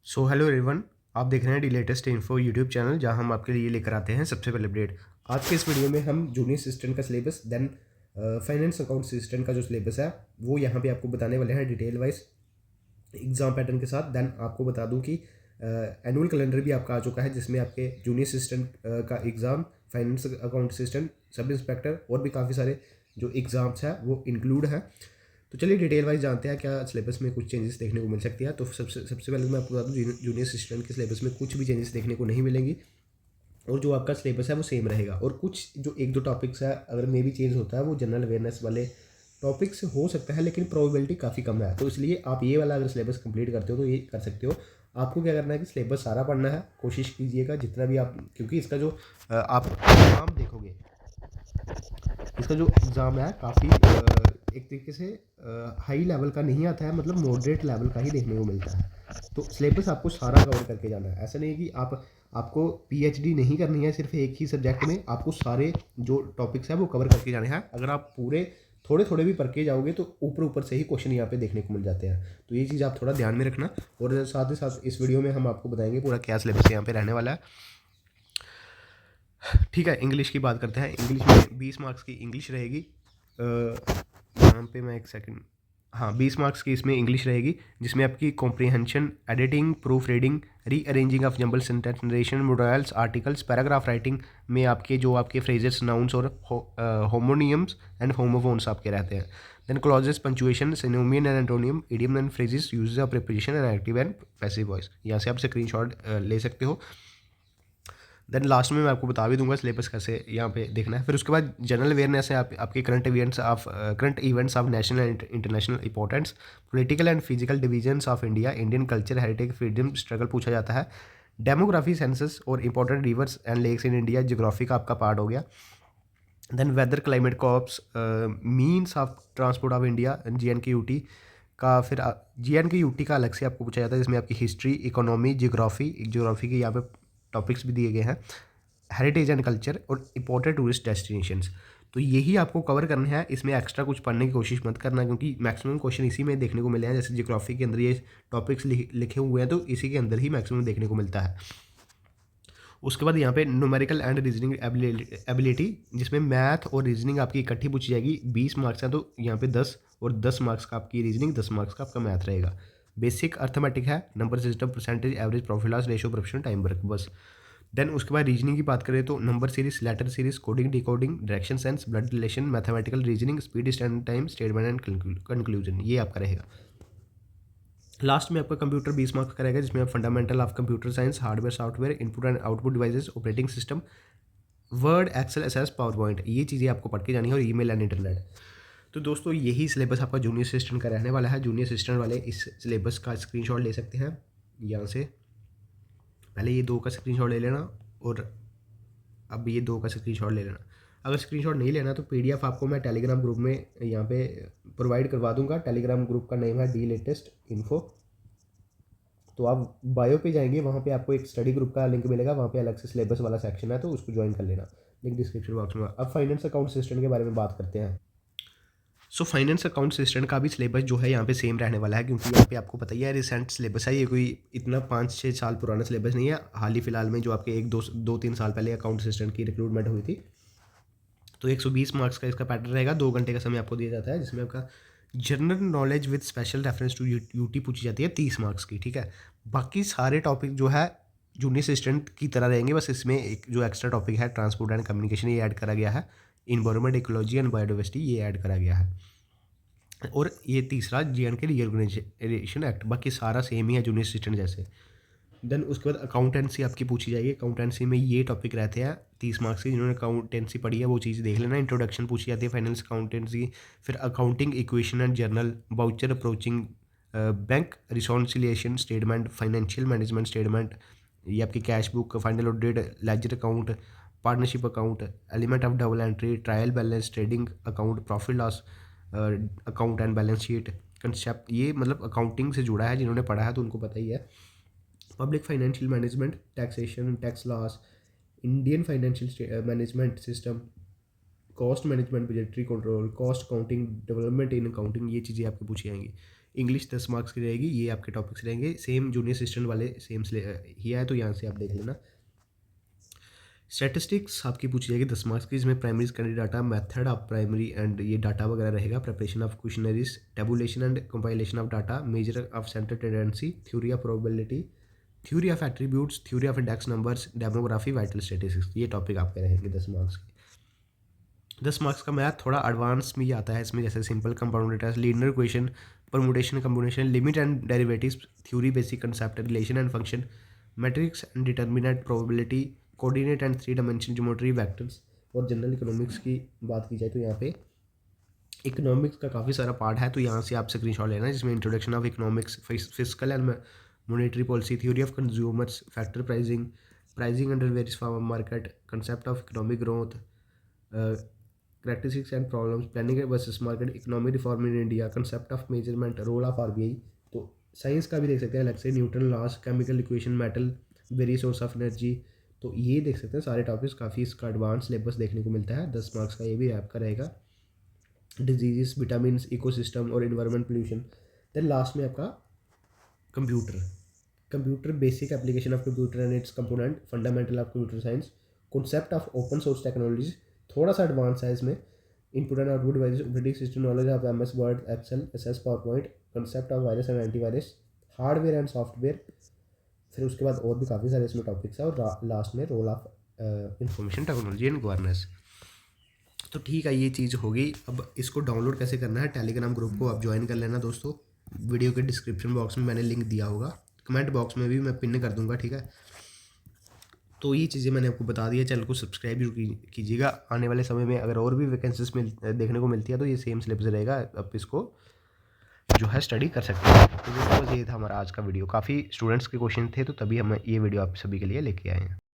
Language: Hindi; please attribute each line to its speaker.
Speaker 1: सो हेलो एवरीवन, आप देख रहे हैं D latest info YouTube channel, जहां हम आपके लिए लेकर आते हैं सबसे पहले अपडेट। आज के इस वीडियो में हम जूनियर असिस्टेंट का syllabus then finance account assistant का जो सिलेबस है वो यहाँ पे आपको बताने वाले हैं डिटेल वाइज एग्जाम पैटर्न के साथ। देन आपको बता दूं कि एनुअल कैलेंडर भी आपका आ चुका है, जिसमें आपके जूनियर असिस्टेंट का exam, finance account assistant, sub inspector और भी काफ़ी सारे जो एग्ज़ाम्स हैं वो इंक्लूड हैं। तो चलिए डिटेल वाइज जानते हैं क्या सिलेबस में कुछ चेंजेस देखने को मिल सकती है। तो सबसे पहले मैं आपको बता दूँ, जूनियर असिस्टेंट के सिलेबस में कुछ भी चेंजेस देखने को नहीं मिलेंगी और जो आपका सिलेबस है वो सेम रहेगा। और कुछ जो एक दो टॉपिक्स है अगर मे भी चेंज होता है, वो जनरल अवेयरनेस वाले टॉपिक्स हो सकता है, लेकिन प्रोबेबिलिटी काफ़ी कम है। तो इसलिए आप ये वाला अगर सिलेबस कंप्लीट करते हो तो ये कर सकते हो। आपको क्या करना है कि सिलेबस सारा पढ़ना है, कोशिश कीजिएगा जितना भी आप, क्योंकि इसका जो आप एग्ज़ाम देखोगे, इसका जो एग्ज़ाम है काफ़ी एक तरीके से हाई लेवल का नहीं आता है, मतलब मॉडरेट लेवल का ही देखने को मिलता है। तो सिलेबस आपको सारा कवर करके जाना है। ऐसा नहीं है कि आपको पीएचडी नहीं करनी है सिर्फ एक ही सब्जेक्ट में, आपको सारे जो टॉपिक्स हैं वो कवर करके जाने हैं। अगर आप पूरे थोड़े थोड़े भी पढ़ के जाओगे तो ऊपर ऊपर से ही क्वेश्चन यहाँ पे देखने को मिल जाते हैं। तो ये चीज़ आप थोड़ा ध्यान में रखना। और साथ ही साथ इस वीडियो में हम आपको बताएंगे पूरा क्या सिलेबस यहाँ पे रहने वाला है। ठीक है, इंग्लिश की बात करते हैं। इंग्लिश में 20 मार्क्स की इंग्लिश रहेगी। यहाँ पे मैं एक सेकंड, हाँ, 20 मार्क्स की इसमें इंग्लिश रहेगी, जिसमें आपकी comprehension, editing, proof reading, rearranging of jumble sentence, narration, models, articles, paragraph writing में आपके फ्रेजेस, नाउन्स और होमोनियम्स एंड होमोफोन्स आपके रहते हैं। Then clauses, punctuation, synonym and antonym, idiom and phrases, uses of preposition and active and passive voice. यहाँ से आप स्क्रीनशॉट ले सकते हो। देन लास्ट में मैं आपको बता भी दूंगा सिलेबस कैसे यहाँ पे देखना है। फिर उसके बाद जनरल अवेयरनेस है आपके current events of national and international importance, political and physical divisions of India, Indian culture, heritage, freedom struggle पूछा जाता है। डेमोग्राफी, सेंसस और important rivers and lakes in India, geography का आपका पार्ट हो गया। Then weather, climate, crops, means of transport of India, JNK UT का। फिर JNK UT का अलग से आपको पूछा जाता है, जिसमें आपकी हिस्ट्री, इकोनॉमी, ज्योग्राफी के यहाँ पे टॉपिक्स भी दिए गए हैं, हेरिटेज एंड कल्चर और इंपॉर्टेंट टूरिस्ट डेस्टिनेशंस। तो यही आपको कवर करना है। इसमें एक्स्ट्रा कुछ पढ़ने की कोशिश मत करना, क्योंकि मैक्सिमम क्वेश्चन इसी में देखने को मिले हैं। जैसे ज्योग्राफी के अंदर ये टॉपिक्स लिखे हुए हैं, तो इसी के अंदर ही मैक्सिमम देखने को मिलता है। उसके बाद यहाँ पे न्यूमेरिकल एंड रीजनिंग एबिलिटी, जिसमें मैथ और रीजनिंग आपकी इकट्ठी पूछी जाएगी। 20 मार्क्स हैं, तो यहाँ पे 10 और 10 मार्क्स का आपकी रीजनिंग, 10 मार्क्स का आपका मैथ रहेगा। बेसिक अर्थमेटिक है, number system, percentage, average, profit loss, ratio, proportion, time work, बस। देन उसके बाद रीजनिंग की बात करें तो number series, letter series, coding, decoding, direction sense, blood relation, mathematical reasoning, speed, stand time, statement and conclusion, ये आपका रहेगा। लास्ट में आपका कंप्यूटर 20 मार्क्स का रहेगा, जिसमें आप fundamental of computer science, hardware, software, input and output devices, operating system, word, excel, SS, power point, ये चीज़ें आपको पढ़ के जानी है, और ईमेल एंड इंटरनेट। तो दोस्तों यही सिलेबस आपका जूनियर असिस्टेंट का रहने वाला है। जूनियर असिस्टेंट वाले इस सिलेबस का स्क्रीनशॉट ले सकते हैं यहाँ से। पहले ये 2 का स्क्रीनशॉट ले लेना, और अब ये 2 का स्क्रीनशॉट ले लेना। अगर स्क्रीनशॉट नहीं लेना तो PDF आपको मैं टेलीग्राम ग्रुप में यहाँ पे प्रोवाइड करवा दूंगा। टेलीग्राम ग्रुप का नेम है डी लेटेस्ट इन्फो। तो आप बायो पे जाएंगे, वहाँ पे आपको एक स्टडी ग्रुप का लिंक मिलेगा, वहाँ पे अलग से सिलेबस वाला सेक्शन है, तो उसको ज्वाइन कर लेना, लिंक डिस्क्रिप्शन बॉक्स में। अब फाइनेंस अकाउंट असिस्टेंट के बारे में बात करते हैं। सो फाइनेंस अकाउंट असिस्टेंट का भी सिलेबस जो है यहाँ पे सेम रहने वाला है, क्योंकि यहाँ पे आपको पता ही है रिसेंट सिलेबस है, ये कोई इतना 5-6 साल पुराना सिलेबस नहीं है। हाल ही फिलहाल में जो आपके 1-2-3 साल पहले अकाउंट असिस्टेंट की रिक्रूटमेंट हुई थी, तो 120 मार्क्स का इसका पैटर्न रहेगा। 2 घंटे का समय आपको दिया जाता है, जिसमें आपका general knowledge with special reference to UT पूछी जाती है 30 मार्क्स की। ठीक है, बाकी सारे टॉपिक जो है जूनियर असिस्टेंट की तरह रहेंगे, बस इसमें एक जो एक्स्ट्रा टॉपिक है ट्रांसपोर्ट एंड कम्युनिकेशन, ये ऐड करा गया है। इन्वायरमेंट, इकोलॉजी एंड बायोडाइवर्सिटी, ये ऐड करा गया है। और ये तीसरा JNK रीऑर्गेनाइजेशन एक्ट, बाकी सारा सेम ही है जूनियर असिस्टेंट जैसे। देन उसके बाद अकाउंटेंसी आपकी पूछी जाएगी। अकाउंटेंसी में ये टॉपिक रहते हैं 30 मार्क्स के, जिन्होंने अकाउंटेंसी पढ़ी है वो चीज़ देख लेना। इंट्रोडक्शन पूछी जाती है फाइनेंस अकाउंटेंसी, फिर accounting, equation and journal, voucher, approaching bank, reconciliation statement, financial management statement, ये आपकी cash book, final audit, ledger account, partnership account, element of double entry, trial balance, trading account, profit loss account and balance sheet concept. ये मतलब अकाउंटिंग से जुड़ा है, जिन्होंने पढ़ा है तो उनको पता ही है। Public financial management, taxation, tax loss, Indian financial management system, cost management, budgetary control, cost accounting, development in accounting, ये चीज़ें आपको पूछी जाएंगी। इंग्लिश 10 मार्क्स की रहेगी। ये आपके टॉपिक्स रहेंगे सेम, जूनियर असिस्टेंट वाले सेम ही है, तो यहाँ से आप देख लेना। स्टैटिस्टिक्स आपकी पूछी जाएगी 10 मार्क्स की, इसमें primary secondary data, method of primary and ये डाटा वगैरह रहेगा, preparation of questionnaires, tabulation and compilation of data, measure of centre tendency, theory of probability, theory of attributes, theory of index numbers, demography, vital statistics. ये टॉपिक आपके रहेंगे 10 मार्क्स के। 10 मार्क्स का मैथ थोड़ा एडवांस में ही आता है इसमें, जैसे simple compound test, linear equation, permutation combination, limit and derivatives, theory basic concept, relation and function, matrix and determinant, probability, coordinate and 3 dimension geometry, vectors. और जनरल इकोनॉमिक्स की बात की जाए तो यहाँ पे इकोनॉमिक्स का काफ़ी सारा पार्ट है, तो यहाँ से आप स्क्रीनशॉट लेना, जिसमें introduction of economics, physical and monetary policy, theory of consumers, factor pricing, pricing under various form market, concept of economic growth, characteristics and problems, planning versus market, economic reform in India, concept of measurement, role of RBI. तो साइंस का भी देख सकते हैं अलग से, Newton laws, chemical equation, metal, various source of energy. तो ये देख सकते हैं सारे टॉपिक्स, काफ़ी इसका एडवांस सिलेबस देखने को मिलता है। 10 मार्क्स का ये भी आपका रहेगा। डिजीज़, विटामिन, इकोसिस्टम और इन्वायरमेंट पोल्यूशन। देन लास्ट में आपका computer basic application of computer and its component, fundamental of computer science, concept of open source technologies, थोड़ा सा एडवांस है इसमें, input and output device, operating system knowledge of MS word, excel, SS, power point, concept of virus and antivirus, hardware and software. फिर उसके बाद और भी काफ़ी सारे इसमें टॉपिक्स है, और लास्ट में role of information technology and governance. तो ठीक है, ये चीज़ होगी। अब इसको डाउनलोड कैसे करना है, टेलीग्राम ग्रुप को आप ज्वाइन कर लेना दोस्तों। वीडियो के डिस्क्रिप्शन बॉक्स में मैंने लिंक दिया होगा, कमेंट बॉक्स में भी मैं पिन कर दूंगा, ठीक है। तो ये चीज़ें मैंने आपको बता दिया, चैनल को सब्सक्राइब जरूर कीजिएगा। आने वाले समय में अगर और भी वैकेंसीज देखने को मिलती है तो ये सेम सिलेबस रहेगा, आप इसको जो है स्टडी कर सकते हैं। तो दोस्तों ये था हमारा आज का वीडियो, काफ़ी स्टूडेंट्स के क्वेश्चन थे, तो तभी हम ये वीडियो आप सभी के लिए लेके आए हैं।